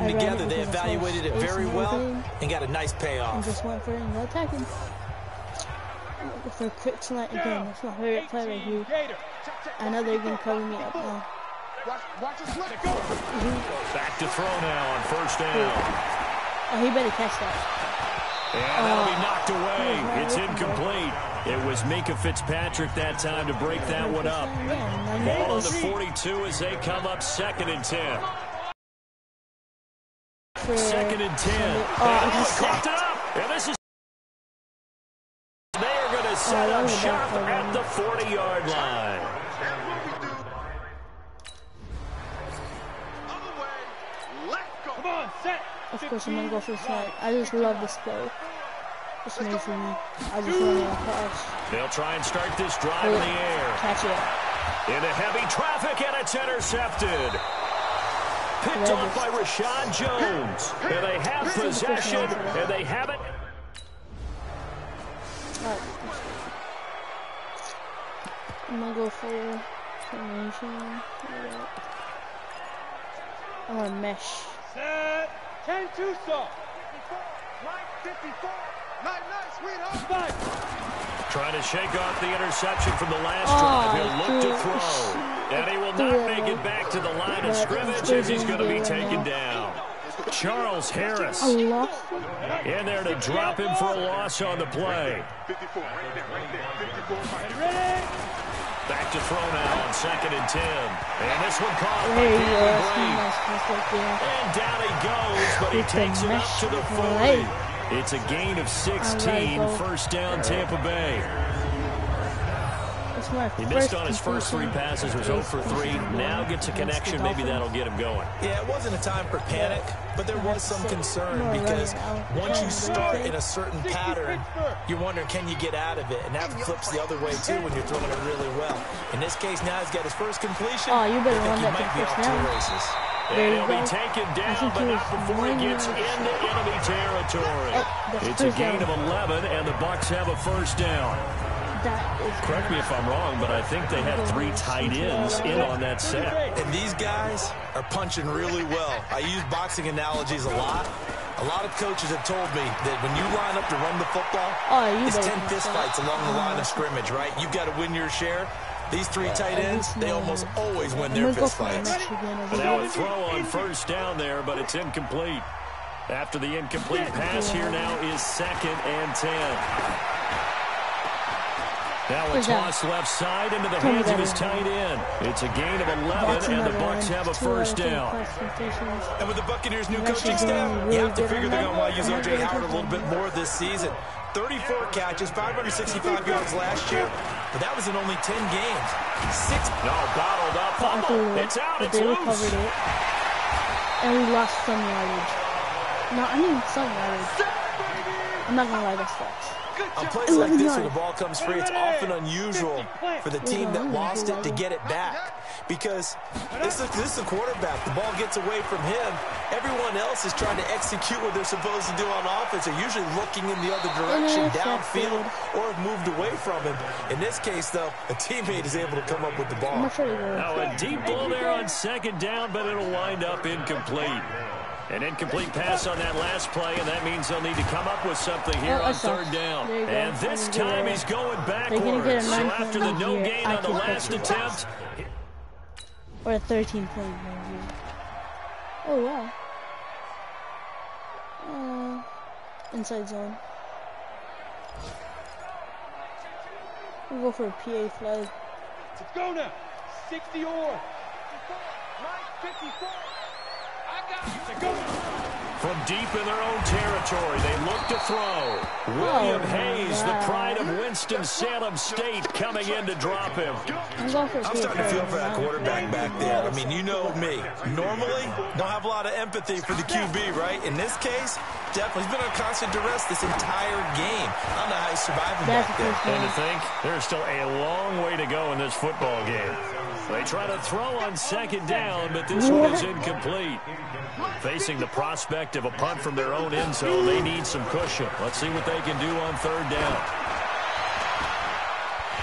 came together. They evaluated it very well and got a nice payoff. And just went for it and attacking. For a quick slant again. That's my favorite play right here. I know they're going to cover me up now. Back to throw now on first down. Oh, he better catch that. And that'll be knocked away. It's incomplete. It was Mika Fitzpatrick that time to break that one up. Ball on the 42 as they come up 2nd and 10. 2nd and 10. Oh, caught it up. And this is. They are going to set up shop at the 40-yard line. Come on, set. Of course, I'm going to go for the slant. I just love this play. It's amazing. I just want to catch. They'll try and start this drive in the air. Catch it. Into heavy traffic, and it's intercepted. Picked off by Rashad Jones. And they have possession, and they have it. Alright. I'm going to go for formation. I'm going to mesh. Set. 10-2 saw. 54. Nice, sweetheart. Trying to shake off the interception from the last drive. He'll look to throw. And he will not make it back to the line of scrimmage as he's going to be taken down. Charles Harris in there to drop him for a loss on the play. Back to throw now on 2nd and 10. And this one caught by and down he goes, but he takes it up to the 40. It's a gain of 16, first down Tampa Bay. He missed on his first 3 passes, was 0 for 3. Now gets a connection, maybe that'll get him going. Yeah, it wasn't a time for panic, but there was some concern because once you start in a certain pattern, you're wondering, can you get out of it? And that flips the other way, too, when you're throwing it really well. In this case, now he's got his first completion. Oh, you better run he that might be off 2 races. And he'll be taken down, but not before he gets into enemy territory. It's a gain of 11, and the Bucs have a first down. Correct me if I'm wrong, but I think they had 3 tight ends in on that set. And these guys are punching really well. I use boxing analogies a lot. A lot of coaches have told me that when you line up to run the football, it's 10 fistfights along the line of scrimmage, right? You've got to win your share. These 3 tight ends, they almost always win their fistfights. Now a throw on first down there, but it's incomplete. After the incomplete pass, here now is 2nd and 10. Now a toss left side into the hands of his tight end. It's a gain of 11, and the Bucs have a first down. And with the Buccaneers' new coaching staff, you have to figure they're going to want to use O.J. Howard a little bit more this season. 34 catches, 565 yards last year, but that was in only 10 games. 6. No, bottled up. Fumble. It's out. It's loose. Recovered it. And we lost some yardage. No, I mean some yardage. I'm not going to lie, that sucks. On plays like this where the ball comes free, it's often unusual for the team that lost it to get it back. Because this is the quarterback. The ball gets away from him. Everyone else is trying to execute what they're supposed to do on offense. They're usually looking in the other direction, downfield, or have moved away from him. In this case, though, a teammate is able to come up with the ball. Now a deep ball there on 2nd down, but it'll wind up incomplete. An incomplete pass on that last play, and that means they'll need to come up with something here on 3rd down. And this time he's going backwards. So after the no gain on the last attempt. Or a 13-point game. Oh, wow. Inside zone. We'll go for a PA flag. Let's go now. 60 or. 54. From deep in their own territory, they look to throw. William Hayes, the pride of Winston-Salem State, coming in to drop him. I'm starting to feel for that quarterback back there. I mean, you know me. Normally, don't have a lot of empathy for the QB, right? In this case, definitely. He's been on constant duress this entire game. I don't know how he's surviving back there. And to think, there's still a long way to go in this football game. They try to throw on 2nd down, but this one is incomplete. Facing the prospect of a punt from their own end zone, they need some cushion. Let's see what they can do on 3rd down.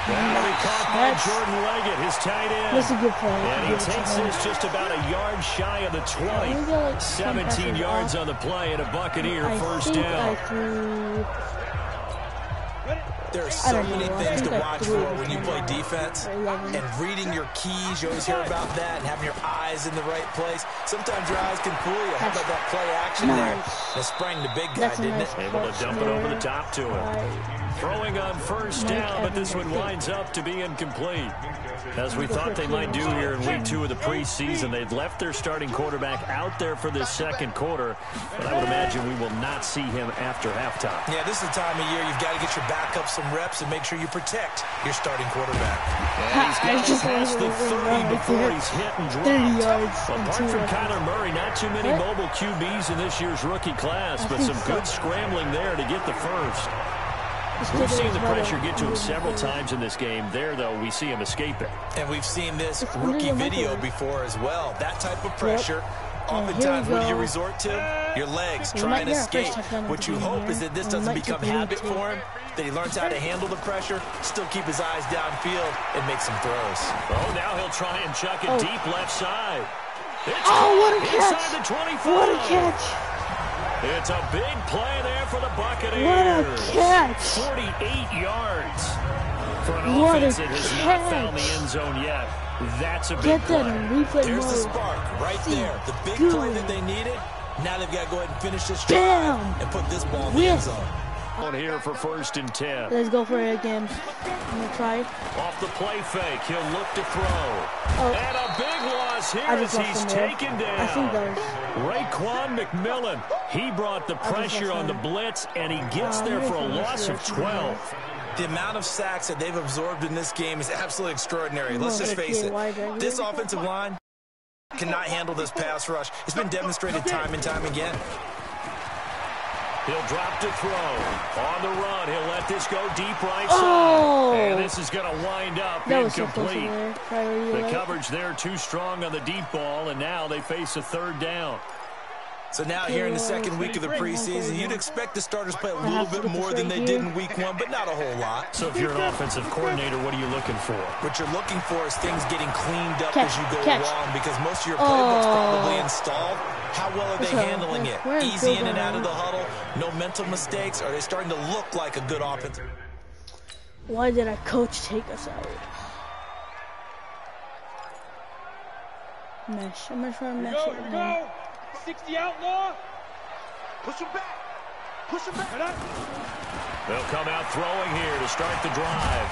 That'll be caught by Jordan Leggett, his tight end. That's a good play. And he takes this just about a yard shy of the 20. 17 yards on the play and a Buccaneer first down. There are so many things to watch for when you play defense, and reading your keys, you always hear about that, and having your eyes in the right place. Sometimes your eyes can fool you. How about that play action there? That sprang the big guy, didn't it? Able to dump it over the top to him. Throwing on first down, but this one winds up to be incomplete. As we thought they might do here in week 2 of the preseason, they've left their starting quarterback out there for this second quarter, but I would imagine we will not see him after halftime. Yeah, this is the time of year you've got to get your backup some reps and make sure you protect your starting quarterback. And he's got to pass the 30 before he's hit and dropped. 30 yards. Apart from Kyler Murray, not too many mobile QBs in this year's rookie class, but some good scrambling there to get the first. We've seen the pressure get to him several times in this game. There, though, we see him escape it. And we've seen this rookie video before as well. That type of pressure, oftentimes, what do you resort to? Your legs, trying to escape. What you hope is that this doesn't become habit for him, that he learns how to handle the pressure, still keep his eyes downfield, and make some throws. Oh, now he'll try and chuck it deep left side. It's what a catch! Inside the 25. What a catch! It's a big play there for the Buccaneers. What a catch! 48 yards for an offense that has not found the end zone yet. That's a big play. There's the spark right there. The big play that they needed. Now they've got to go ahead and finish this drive and put this ball in the end zone. On here for 1st and 10. Let's go for it again. I'm going to try. Off the play fake, he'll look to throw. And a big loss here as he's taken down. I think that Raekwon McMillan, he brought the pressure on the blitz, and he gets there for a loss of 12. The amount of sacks that they've absorbed in this game is absolutely extraordinary. Let's just face it. This offensive line cannot handle this pass rush. It's been demonstrated time and time again. He'll drop to throw. On the run, he'll let this go deep right side. And this is going to wind up incomplete. The coverage there too strong on the deep ball, and now they face a 3rd down. So now here in the second week of the preseason, you'd expect the starters to play a little bit more than they did in week 1, but not a whole lot. So if you're an offensive coordinator, what are you looking for? What you're looking for is things getting cleaned up as you go along, because most of your playbook's probably installed. How well are they handling it? Easy in and out of the huddle, no mental mistakes? Are they starting to look like a good offense? Why did our coach take us out? Mesh. I'm going to try to mesh it again. 60 outlaw. Push him back. Push him back. They'll come out throwing here to start the drive.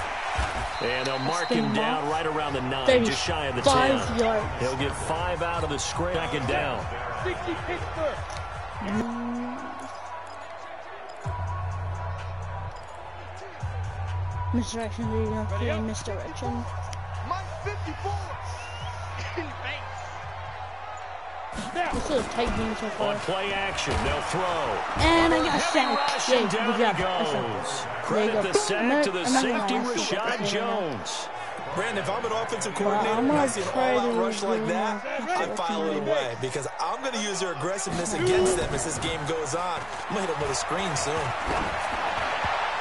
And they'll mark him down right around the 9, just shy of the 10. Yards. He'll get 5 out of the screen. Second down. 60 Pittsburgh. Misdirection, there you go. Yeah, misdirection. Mike 54. This is a tight game so far. On play action, they'll throw. And I got sacked. Yeah, good job. Goes. Credit the sack to the safety, Rashad Jones. Brandon, if I'm an offensive coordinator and I see an all-out rush like that, I file it away, because I'm going to use their aggressiveness against them as this game goes on. I'm going to hit them with a screen soon.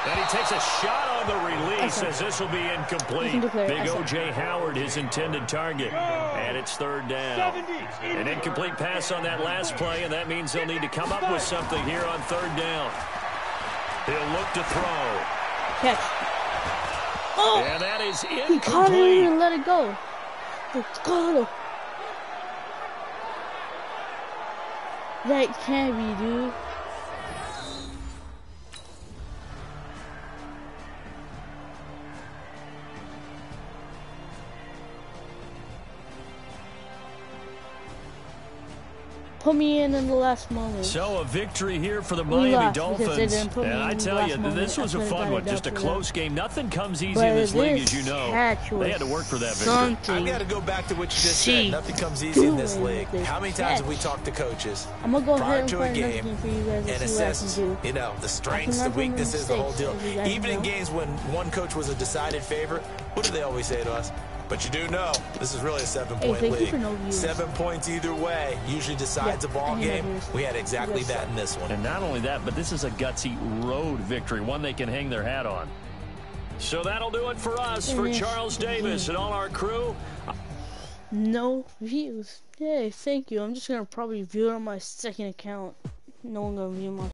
And he takes a shot on the release as this will be incomplete. Big O.J. Howard, his intended target. And it's 3rd down. An incomplete pass on that last play, and that means they'll need to come up with something here on 3rd down. He'll look to throw. Catch. Oh! And that is incomplete. He caught it and let it go. He caught it. That can't be, dude. Put me in the last moment. So a victory here for the Miami Dolphins. And I tell you, this was a fun one. Just a close game. Nothing comes easy in this league, as you know. They had to work for that victory. I got to go back to what you just said. Nothing comes easy in this league. How many times have we talked to coaches prior to a game and assessed, you know, the strengths, the weaknesses, the whole deal? Even in games when one coach was a decided favorite, what do they always say to us? But you do know, this is really a 7-point league. 7 points either way usually decides a ball game. We had exactly that in this one. And not only that, but this is a gutsy road victory, one they can hang their hat on. So that'll do it for us, for Charles Davis and all our crew. No views. Yay, thank you. I'm just gonna probably view it on my second account. No one gonna view my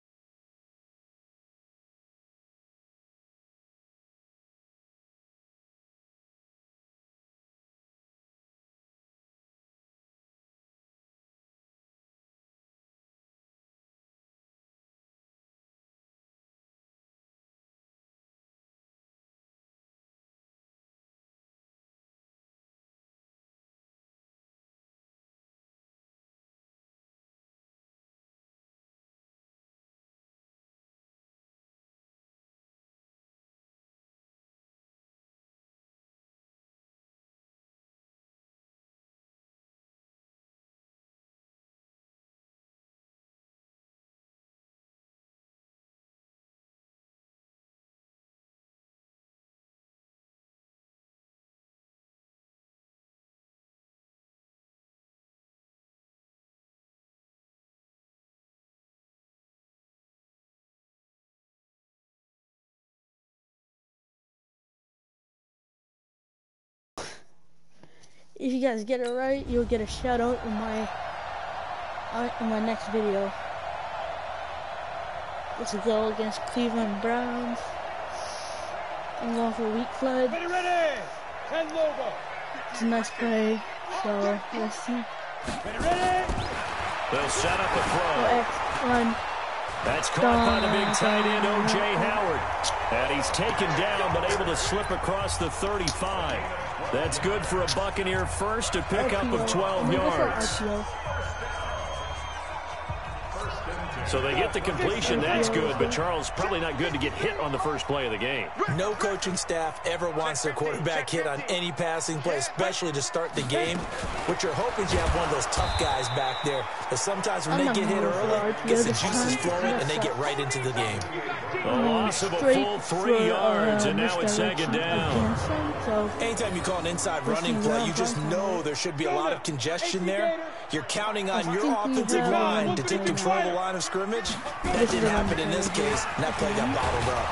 If you guys get it right, you'll get a shout out in my next video. It's a goal against Cleveland Browns. I'm going for weak flood. Ready. 10 logo. It's a nice play. So let's see. Ready. They'll set up a throw. X, run. That's caught by the big tight end, O.J. Howard. And he's taken down, but able to slip across the 35. That's good for a Buccaneer first to pick up of 12 yards. So they get the completion, that's good, but Charles, probably not good to get hit on the first play of the game. No coaching staff ever wants their quarterback hit on any passing play, especially to start the game. What you're hoping is you have one of those tough guys back there, but sometimes when they get hit early, gets the juices flowing, and they get right into the game. A loss of a full 3 yards, and now it's second down. Anytime you call an inside running play, you just know there should be a lot of congestion there. You're counting on your offensive line to take control of the line of scrimmage. That didn't happen in this case, and that play got bottled up.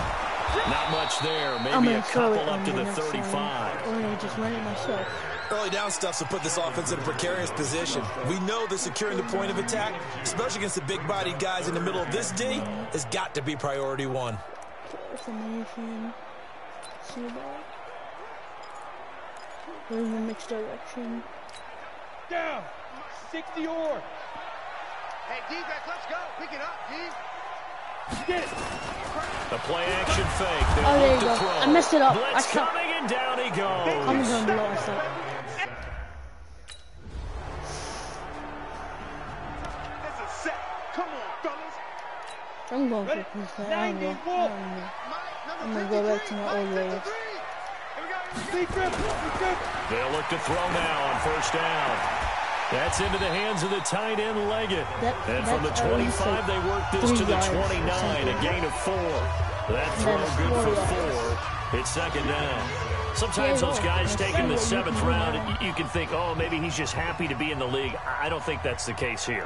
Not much there. Maybe a couple up to the 35. Or just run it myself. Early down stuff will put this offense in a precarious position. We know that securing the point of attack, especially against the big-bodied guys in the middle of this D, has got to be priority one. Formation. See that? We're in the mixed direction. Down. 60 or. Hey, defense, let's go. Pick it up, D. Get it. The play action fake. Oh, there you go. I messed it up. Blitz coming, and down he goes. I'm going below myself. This is set. Come on, fellas. I'm going for this play. I don't know. I'm going to go back to my old ways. They'll look to throw now on first down. That's into the hands of the tight end Leggett. And from the 25, they work this to the 29, a gain of 4. That throw good for 4. It's second down. Sometimes those guys taking the 7th round, you can think, oh, maybe he's just happy to be in the league. I don't think that's the case here.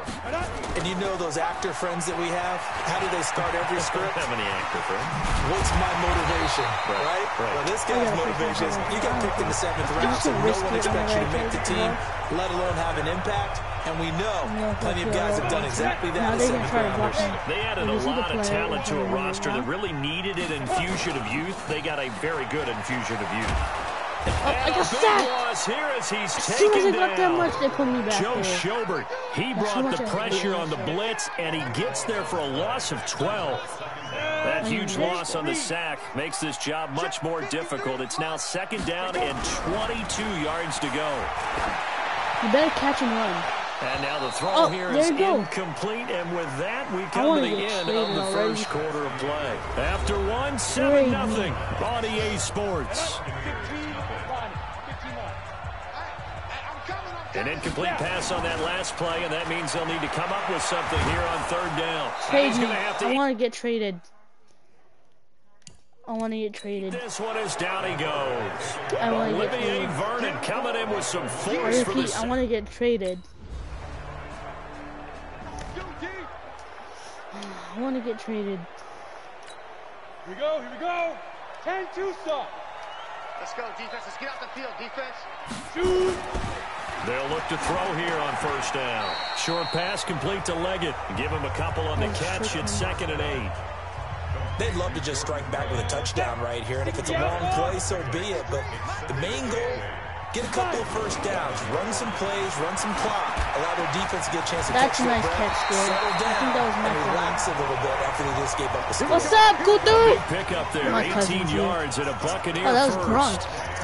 And you know those actor friends that we have? How do they start every script? How many actor friends? What's my motivation, right? Well, this guy's motivation is you got picked in the 7th round, so no one expects you to make the team, let alone have an impact. And we know plenty of guys have done exactly that in the 7th rounders. They added a lot of talent to a roster that really needed an infusion of youth. They got a very good infusion of youth. I got sacked. Here as he's as soon as taken I got that much, they put me back Joe there. Schobert, he brought the pressure on the blitz, and he gets there for a loss of 12. That huge loss on the sack makes this job much more difficult. It's now second down and 22 yards to go. You better catch and run. And now the throw here is incomplete, and with that, we come to the end of the first quarter of play. After 7-0 on EA Sports. An incomplete pass on that last play, and that means they'll need to come up with something here on third down. Trade me. I want to get traded. I want to get traded. This one is down he goes. I want to get Olivier traded. Vernon coming in with some force for this. I want to get traded. I want to get traded. Here we go. 10-2 stop. Let's go, defense. Let's get out the field, defense. Shoot. They'll look to throw here on first down. Short pass complete to Leggett. Give him a couple on the catch. It's 2nd and 8. They'd love to just strike back with a touchdown right here, and if it's a long play, so be it. But the main goal, get a couple of first downs, run some plays, run some clock, allow their defense to get a chance to catch their breath, settle down, and relax a little bit after they just gave up the score. What's up, good dude? Big pickup there, 18 yards and a Buccaneer Oh, that was first. Gronk.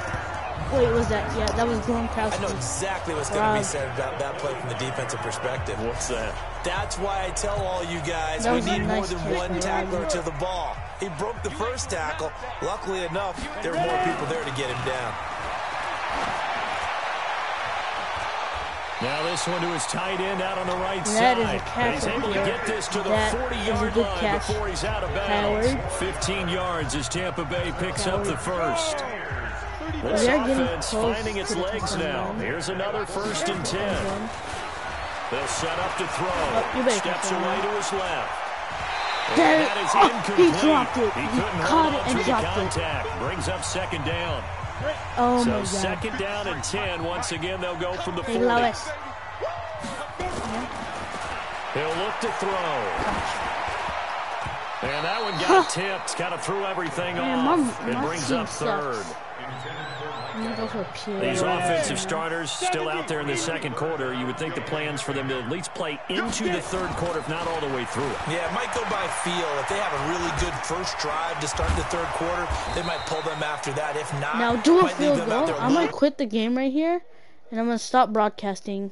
Wait, was that? Yeah, that was Gronkowski. I know exactly what's going to be said about that play from the defensive perspective. What's that? That's why I tell all you guys we need more than one tackler to the ball. He broke the first tackle. Luckily enough, there were more people there to get him down. Now this one to his tight end out on the right that side. Is a catch he's able to get this to the 40-yard line catch. Before he's out of bounds. 15 yards as Tampa Bay picks up the first. This offense finding its legs now. Here's another 1st and 10. They'll set up to throw. Steps away to his left. And that is incomplete. He dropped it. He couldn't hold on to the contact. Brings up 2nd down. Oh so my God. 2nd down and 10. Once again, they'll go from the 40. Hey, Lois. He'll look to throw. And that one got tipped. Kind of threw everything off. It brings up 3rd. These offensive starters still out there in the 2nd quarter. You would think the plans for them to at least play into the 3rd quarter, if not all the way through it. Yeah, it might go by feel. If they have a really good first drive to start the 3rd quarter, they might pull them after that. If not, now do a field goal. I'm going to quit the game right here, and I'm going to stop broadcasting.